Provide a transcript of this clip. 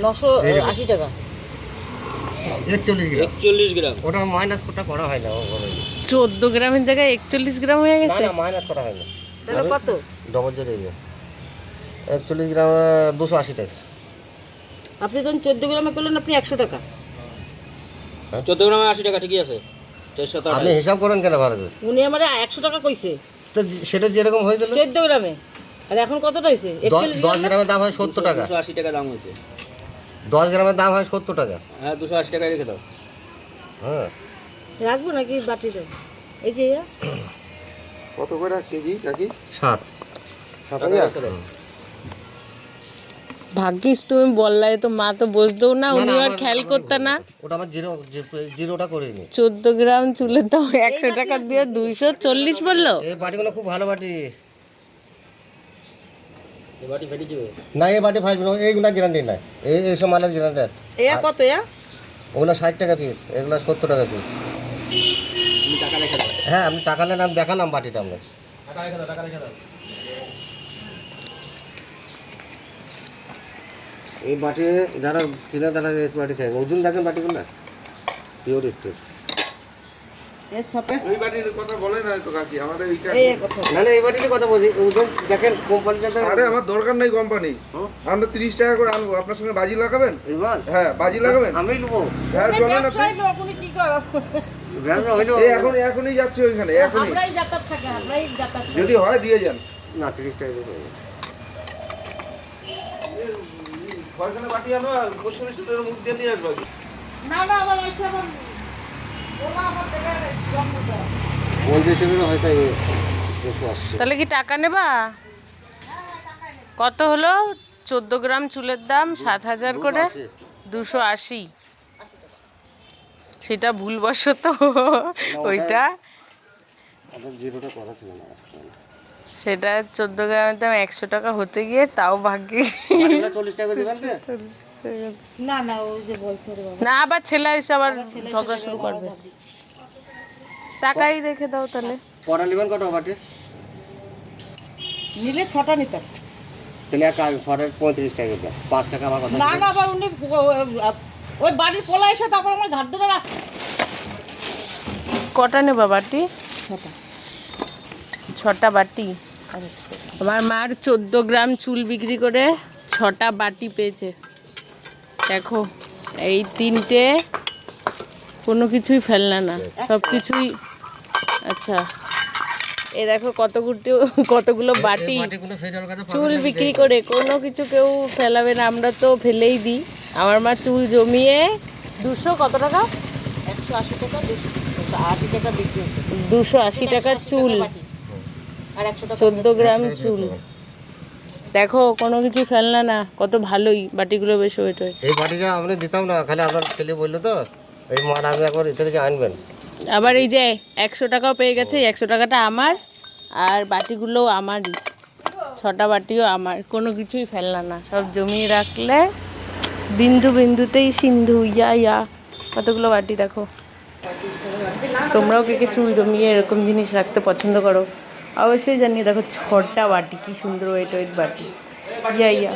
980 টাকা। 41 গ্রাম। 41 গ্রাম। ওটা মাইনাস কোটা করা হয় না। 14 গ্রামের জায়গায় 41 গ্রাম হয়ে না গেছে। না মাইনাস করা হয় না। তাহলে কত? ডবল জেড এরিয়া 41 গ্রাম 280 টাকা। আপনি তখন 14 গ্রামে করলেন আপনি 100 টাকা। 14 গ্রামে 80 টাকা ঠিকই আছে। 428। আপনি হিসাব করেন কেন ভালো করে? উনি আমারে 100 টাকা কইছে তো সেটা যেরকম হয়েছিল 14 গ্রামে। আর এখন কতটা হইছে? 10 গ্রামের দাম হয় 70 টাকা। 280 টাকা দাম হয়েছে। 10 গ্রামের দাম হয় 70 টাকা। হ্যাঁ 280 টাকায় রেখে দাও। হ্যাঁ রাখবো নাকি বাটিটা? এই যে কত করে কেজি কাকি? 7 টাকা রেখে দাও। ভাগ্যিস তুমি বললাই, তো মা তো বসতো না, উনি আর খেয়াল করতে না। ওটা আমার জিরোটা করে নি। 14 গ্রাম চুলের দাম 100 টাকা দিয়ে 240 বললো। এই বাটিগুলো খুব ভালো বাটি। এই বাটি ফেটে যাবে। না এই বাটি ফাইভ না, এইগুলা গ্যারান্টি নাই। এইসব মালের গ্যারান্টি আছে। কত ওগুলো 60 টাকা পিস, এগুলো 70 টাকা পিস। তুমি টাকা রেখে দাও। হ্যাঁ আপনি টাকা নেন, আমি দেখালাম বাটিটা আপনার। টাকা রেখে দাও, টাকা রেখে দাও। এই বাটি যারা চিনে তারা এই বাটি থাকে। ওজন দেখেন বাটিগুলো পিওর স্টিল। ওই বাটির কথা বলে না তো কাকি, আমাদের এইটা না না এই বাটিতে কথা বলছি, ওজন দেখেন কোম্পানিটাতে। আরে আমার দরকার নেই কোম্পানি, আমরা 30 টাকা করে আনবো। আপনার সঙ্গে বাজি লাগাবেন? ইমান হ্যাঁ বাজি লাগাবেন। আমি নেবো। হ্যাঁ চলেন আপনি। আপনি কি করো? ব্যবসা হইলো এই এখনই যাচ্ছে ওইখানে, এখনই আমরাই যাতায়াত থাকে, আমরাই যাতায়াত করি। যদি হয় দিয়ে যান। না 30 টাকা দেবো। ছয়খানে বাটি আনো আর বসে বসে তোর মুখ দিয়ে নিয়ে আসবো। না আমার ইচ্ছা আমার ওলা আমার থেকে জন্ম দাও। 50 টাকা হয়তো 280। তাহলে কি টাকা নেবা? কত হলো? 14 গ্রাম চুলের দাম 7000 করে 280। সেটা ভুলবশত ওইটা আপনার জিরোটা করা ছিল না। সেটা 14 গ্রামের দাম 100 টাকা হতে গিয়ে তাও ভাগ্যে 40 টাকা দিবেন না? না ওই যে বলছে রে বাবা। না, আবার ছেলে এসে আবার ঝগড়া শুরু করবে। টাকাই রেখে দাও তাহলে। পড়া নেবেন কত বাটি? নিলে 6টা নিতাম। তাহলে এক কাজ 35 টাকা দিবেন। 5 টাকা আমার কথা। না আবার উনি ওই বাড়ির পোলা এসে তারপর আমার ঘাট ধরে রাস্তা। কটা নেবা বাটি? 6টা। 6টা বাটি। আমার মার 14 গ্রাম চুল বিক্রি করে 6টা বাটি পেয়েছে। দেখো এই 3টে কোনো কিছুই ফেলনা না, সব কিছুই। আচ্ছা এই দেখো কতগুলো বাটি চুল বিক্রি করে কোনো কিছু কেউ ফেলাবে না, আমরা তো ফেলেই দিই। আমার মা চুল জমিয়ে 200 কত টাকা? 180 টাকা 280 টাকা বিক্রি হচ্ছে। 280 টাকার চুল, আর 100 টাকা 14 গ্রাম চুল। দেখো কোনো কিছু ফেলনা না, কত ভালোই বাটিগুলো, বেশ ওয়েট হয়। এই বাটিটা আপনি দিতাম না, খালি আপনার ছেলে বললো তো এই মাল আপনি একবার এতে থেকে আনবেন। আবার এই যে 100 টাকাও পেয়ে গেছে, 100 টাকাটা আমার, আর বাটিগুলোও আমারই। 6টা বাটিও আমার, কোনো কিছুই ফেলনা না, সব জমিয়ে রাখলে বিন্দু বিন্দুতেই সিন্ধু। ইয়া কতগুলো বাটি দেখো। তোমরাও কে চুল জমিয়ে এরকম জিনিস রাখতে পছন্দ করো অবশ্যই জানিয়ে। দেখো 6টা বাটি, কি সুন্দর ওয়েট বাটি। ইয়া